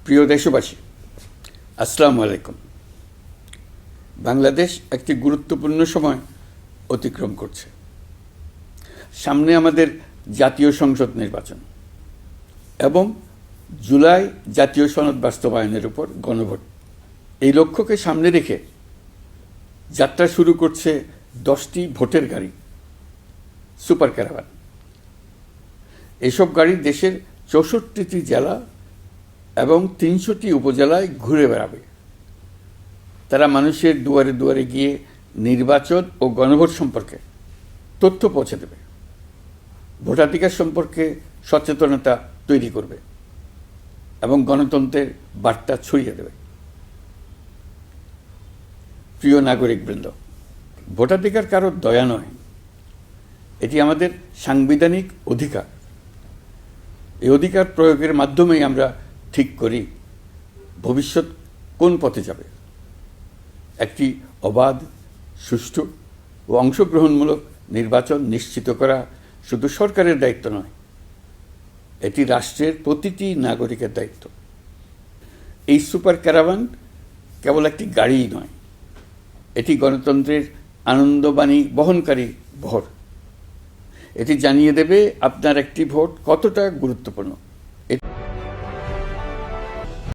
প্রিয় দেশবাসী, আসসালামু আলাইকুম। বাংলাদেশ একটি গুরুত্বপূর্ণ সময় অতিক্রম করছে। সামনে আমাদের জাতীয় সংসদ নির্বাচন এবং জুলাই জাতীয় সনদ বাস্তবায়নের উপর গণভোট। এই লক্ষ্যকে সামনে রেখে যাত্রা শুরু করছে 10টি ভোটের গাড়ি, সুপার ক্যারাভান। এসব গাড়ি দেশের 64টি জেলা এবং 300টি উপজেলায় ঘুরে বেড়াবে। তারা মানুষের দুয়ারে দুয়ারে গিয়ে নির্বাচন ও গণভোট সম্পর্কে তথ্য পৌঁছে দেবে, ভোটাধিকার সম্পর্কে সচেতনতা তৈরি করবে এবং গণতন্ত্রের বার্তা ছড়িয়ে দেবে। প্রিয় নাগরিকবৃন্দ, ভোটাধিকার কারো দয়া নয়, এটি আমাদের সাংবিধানিক অধিকার। এই অধিকার প্রয়োগের মাধ্যমেই আমরা ঠিক করি ভবিষ্যৎ কোন পথে যাবে। একটি অবাধ, সুষ্ঠু ও অংশগ্রহণমূলক নির্বাচন নিশ্চিত করা শুধু সরকারের দায়িত্ব নয়, এটি রাষ্ট্রের প্রতিটি নাগরিকের দায়িত্ব। এই সুপার ক্যারাভান কেবল একটি গাড়িই নয়, এটি গণতন্ত্রের আনন্দবাণী বহনকারী ভোট। এটি জানিয়ে দেবে আপনার একটি ভোট কতটা গুরুত্বপূর্ণ।